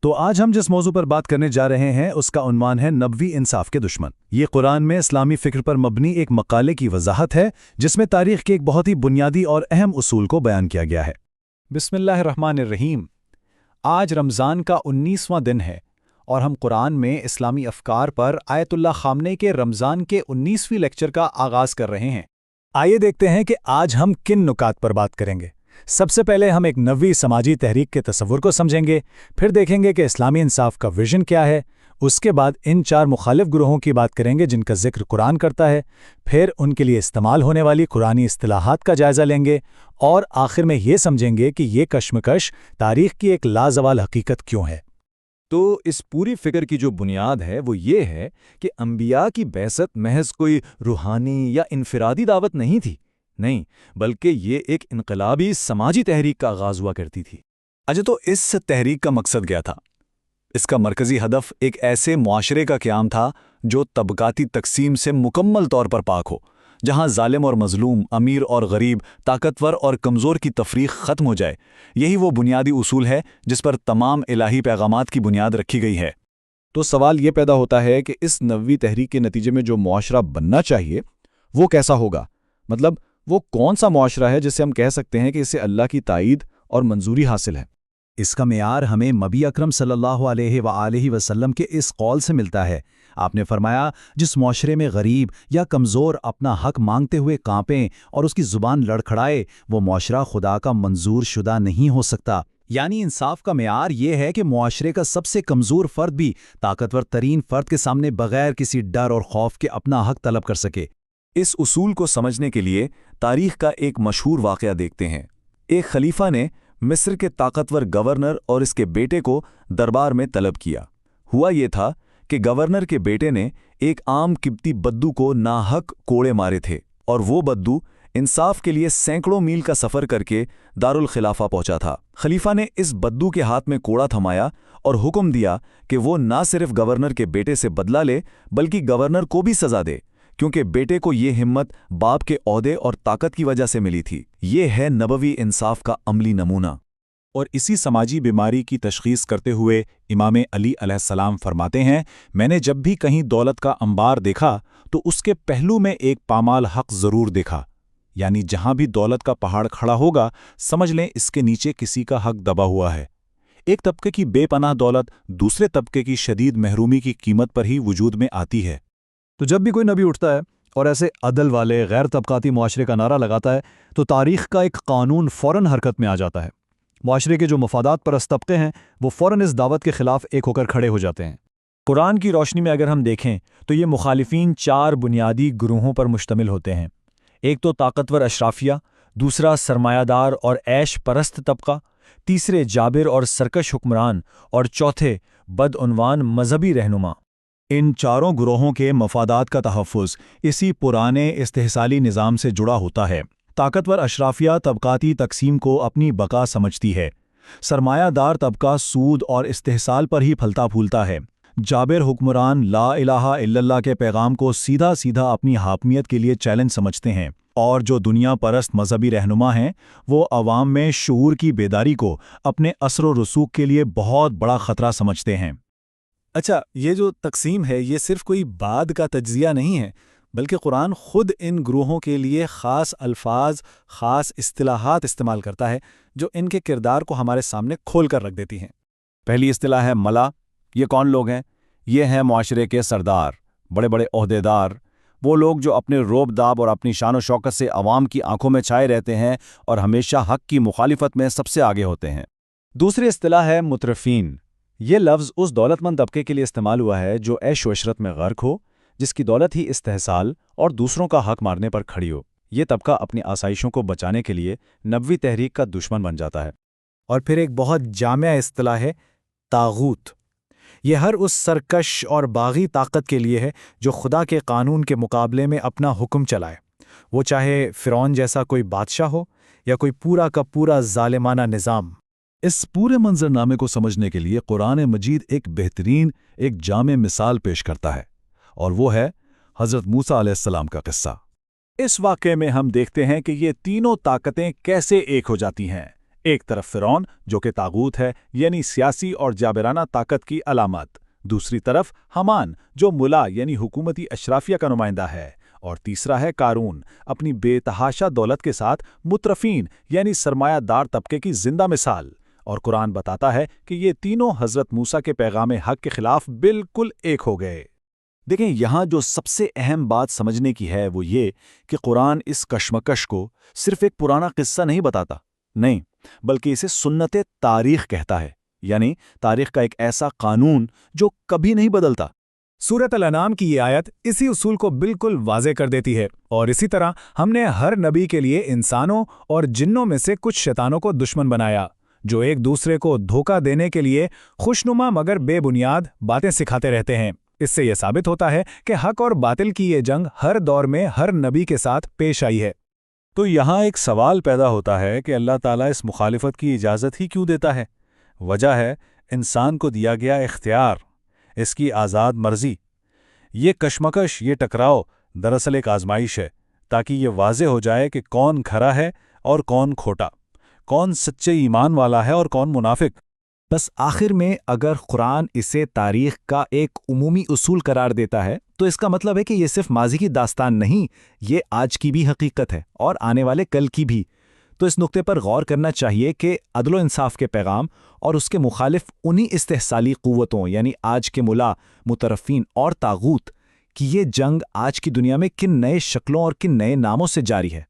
تو آج ہم جس موضوع پر بات کرنے جا رہے ہیں اس کا عنوان ہے نبوی انصاف کے دشمن۔ یہ قرآن میں اسلامی فکر پر مبنی ایک مقالے کی وضاحت ہے جس میں تاریخ کے ایک بہت ہی بنیادی اور اہم اصول کو بیان کیا گیا ہے۔ بسم اللہ الرحمن الرحیم۔ آج رمضان کا 19واں دن ہے اور ہم قرآن میں اسلامی افکار پر آیت اللہ خامنئی کے رمضان کے 19ویں لیکچر کا آغاز کر رہے ہیں۔ آئیے دیکھتے ہیں کہ آج ہم کن نکات پر بات کریں گے۔ سب سے پہلے ہم ایک نوی سماجی تحریک کے تصور کو سمجھیں گے، پھر دیکھیں گے کہ اسلامی انصاف کا ویژن کیا ہے، اس کے بعد ان 4 مخالف گروہوں کی بات کریں گے جن کا ذکر قرآن کرتا ہے، پھر ان کے لیے استعمال ہونے والی قرآنی اصطلاحات کا جائزہ لیں گے، اور آخر میں یہ سمجھیں گے کہ یہ کشمکش تاریخ کی ایک لازوال حقیقت کیوں ہے۔ تو اس پوری فکر کی جو بنیاد ہے وہ یہ ہے کہ انبیاء کی بعثت محض کوئی روحانی یا انفرادی دعوت نہیں تھی، نہیں، بلکہ یہ ایک انقلابی سماجی تحریک کا آغاز ہوا کرتی تھی۔ اچھا، تو اس تحریک کا مقصد کیا تھا؟ اس کا مرکزی ہدف ایک ایسے معاشرے کا قیام تھا جو طبقاتی تقسیم سے مکمل طور پر پاک ہو، جہاں ظالم اور مظلوم، امیر اور غریب، طاقتور اور کمزور کی تفریق ختم ہو جائے۔ یہی وہ بنیادی اصول ہے جس پر تمام الہی پیغامات کی بنیاد رکھی گئی ہے۔ تو سوال یہ پیدا ہوتا ہے کہ اس نوی تحریک کے نتیجے میں جو معاشرہ بننا چاہیے وہ کیسا ہوگا؟ مطلب وہ کون سا معاشرہ ہے جسے ہم کہہ سکتے ہیں کہ اسے اللہ کی تائید اور منظوری حاصل ہے؟ اس کا معیار ہمیں نبی اکرم صلی اللہ علیہ وآلہ وسلم کے اس قول سے ملتا ہے۔ آپ نے فرمایا، جس معاشرے میں غریب یا کمزور اپنا حق مانگتے ہوئے کانپیں اور اس کی زبان لڑکھڑائے، وہ معاشرہ خدا کا منظور شدہ نہیں ہو سکتا۔ یعنی انصاف کا معیار یہ ہے کہ معاشرے کا سب سے کمزور فرد بھی طاقتور ترین فرد کے سامنے بغیر کسی ڈر اور خوف کے اپنا حق طلب کر سکے۔ اس اصول کو سمجھنے کے لیے تاریخ کا ایک مشہور واقعہ دیکھتے ہیں۔ ایک خلیفہ نے مصر کے طاقتور گورنر اور اس کے بیٹے کو دربار میں طلب کیا۔ ہوا یہ تھا کہ گورنر کے بیٹے نے ایک عام قبطی بدو کو ناحق کوڑے مارے تھے، اور وہ بدو انصاف کے لیے سینکڑوں میل کا سفر کر کے دارالخلافہ پہنچا تھا۔ خلیفہ نے اس بدو کے ہاتھ میں کوڑا تھمایا اور حکم دیا کہ وہ نہ صرف گورنر کے بیٹے سے بدلہ لے بلکہ گورنر کو بھی سزا دے، کیونکہ بیٹے کو یہ ہمت باپ کے عہدے اور طاقت کی وجہ سے ملی تھی۔ یہ ہے نبوی انصاف کا عملی نمونہ۔ اور اسی سماجی بیماری کی تشخیص کرتے ہوئے امام علی علیہ السلام فرماتے ہیں، میں نے جب بھی کہیں دولت کا انبار دیکھا تو اس کے پہلو میں ایک پامال حق ضرور دیکھا۔ یعنی جہاں بھی دولت کا پہاڑ کھڑا ہوگا، سمجھ لیں اس کے نیچے کسی کا حق دبا ہوا ہے۔ ایک طبقے کی بے پناہ دولت دوسرے طبقے کی شدید محرومی کی قیمت پر ہی وجود میں آتی ہے۔ تو جب بھی کوئی نبی اٹھتا ہے اور ایسے عدل والے غیر طبقاتی معاشرے کا نعرہ لگاتا ہے تو تاریخ کا ایک قانون فوراً حرکت میں آ جاتا ہے۔ معاشرے کے جو مفادات پرست طبقے ہیں وہ فوراً اس دعوت کے خلاف ایک ہو کر کھڑے ہو جاتے ہیں۔ قرآن کی روشنی میں اگر ہم دیکھیں تو یہ مخالفین 4 بنیادی گروہوں پر مشتمل ہوتے ہیں۔ ایک تو طاقتور اشرافیہ، دوسرا سرمایہ دار اور عیش پرست طبقہ، تیسرے جابر اور سرکش حکمران، اور چوتھے بدعنوان مذہبی رہنما۔ ان 4 گروہوں کے مفادات کا تحفظ اسی پرانے استحصالی نظام سے جڑا ہوتا ہے۔ طاقتور اشرافیہ طبقاتی تقسیم کو اپنی بقا سمجھتی ہے، سرمایہ دار طبقہ سود اور استحصال پر ہی پھلتا پھولتا ہے، جابر حکمران لا الہ الا اللہ کے پیغام کو سیدھا سیدھا اپنی حاکمیت کے لیے چیلنج سمجھتے ہیں، اور جو دنیا پرست مذہبی رہنما ہیں وہ عوام میں شعور کی بیداری کو اپنے اثر و رسوخ کے لیے بہت بڑا خطرہ سمجھتے ہیں۔ اچھا، یہ جو تقسیم ہے یہ صرف کوئی بعد کا تجزیہ نہیں ہے، بلکہ قرآن خود ان گروہوں کے لیے خاص الفاظ، خاص اصطلاحات استعمال کرتا ہے جو ان کے کردار کو ہمارے سامنے کھول کر رکھ دیتی ہیں۔ پہلی اصطلاح ہے ملا۔ یہ کون لوگ ہیں؟ یہ ہیں معاشرے کے سردار، بڑے بڑے عہدیدار، وہ لوگ جو اپنے روب داب اور اپنی شان و شوکت سے عوام کی آنکھوں میں چھائے رہتے ہیں اور ہمیشہ حق کی مخالفت میں سب سے آگے ہوتے ہیں۔ دوسری اصطلاح ہے مترفین۔ یہ لفظ اس دولت مند طبقے کے لیے استعمال ہوا ہے جو عیش و عشرت میں غرق ہو، جس کی دولت ہی استحصال اور دوسروں کا حق مارنے پر کھڑی ہو۔ یہ طبقہ اپنی آسائشوں کو بچانے کے لیے نبوی تحریک کا دشمن بن جاتا ہے۔ اور پھر ایک بہت جامع اصطلاح ہے طاغوت۔ یہ ہر اس سرکش اور باغی طاقت کے لیے ہے جو خدا کے قانون کے مقابلے میں اپنا حکم چلائے، وہ چاہے فرعون جیسا کوئی بادشاہ ہو یا کوئی پورا کا پورا ظالمانہ نظام۔ اس پورے منظرنامے کو سمجھنے کے لیے قرآن مجید ایک بہترین، ایک جامع مثال پیش کرتا ہے، اور وہ ہے حضرت موسیٰ علیہ السلام کا قصہ۔ اس واقعے میں ہم دیکھتے ہیں کہ یہ تینوں طاقتیں کیسے ایک ہو جاتی ہیں۔ ایک طرف فرعون جو کہ طاغوت ہے یعنی سیاسی اور جابرانہ طاقت کی علامت، دوسری طرف حمان جو ملا یعنی حکومتی اشرافیہ کا نمائندہ ہے، اور تیسرا ہے قارون اپنی بے تحاشا دولت کے ساتھ مترفین یعنی سرمایہ دار طبقے کی زندہ مثال۔ اور قرآن بتاتا ہے کہ یہ تینوں حضرت موسیٰ کے پیغام حق کے خلاف بالکل ایک ہو گئے۔ دیکھیں، یہاں جو سب سے اہم بات سمجھنے کی ہے وہ یہ کہ قرآن اس کشمکش کو صرف ایک پرانا قصہ نہیں بتاتا، نہیں، بلکہ اسے سنت تاریخ کہتا ہے، یعنی تاریخ کا ایک ایسا قانون جو کبھی نہیں بدلتا۔ سورۃ الانعام کی یہ آیت اسی اصول کو بالکل واضح کر دیتی ہے، اور اسی طرح ہم نے ہر نبی کے لیے انسانوں اور جنوں میں سے کچھ شیطانوں کو دشمن بنایا، جو ایک دوسرے کو دھوکہ دینے کے لیے خوشنما مگر بے بنیاد باتیں سکھاتے رہتے ہیں۔ اس سے یہ ثابت ہوتا ہے کہ حق اور باطل کی یہ جنگ ہر دور میں ہر نبی کے ساتھ پیش آئی ہے۔ تو یہاں ایک سوال پیدا ہوتا ہے کہ اللہ تعالیٰ اس مخالفت کی اجازت ہی کیوں دیتا ہے؟ وجہ ہے انسان کو دیا گیا اختیار، اس کی آزاد مرضی۔ یہ کشمکش، یہ ٹکراؤ دراصل ایک آزمائش ہے، تاکہ یہ واضح ہو جائے کہ کون کھرا ہے اور کون کھوٹا، کون سچے ایمان والا ہے اور کون منافق۔ بس آخر میں اگر قرآن اسے تاریخ کا ایک عمومی اصول قرار دیتا ہے تو اس کا مطلب ہے کہ یہ صرف ماضی کی داستان نہیں، یہ آج کی بھی حقیقت ہے اور آنے والے کل کی بھی۔ تو اس نقطے پر غور کرنا چاہیے کہ عدل و انصاف کے پیغام اور اس کے مخالف انہی استحصالی قوتوں یعنی آج کے ملا، مترفین اور طاغوت کی یہ جنگ آج کی دنیا میں کن نئے شکلوں اور کن نئے ناموں سے جاری ہے۔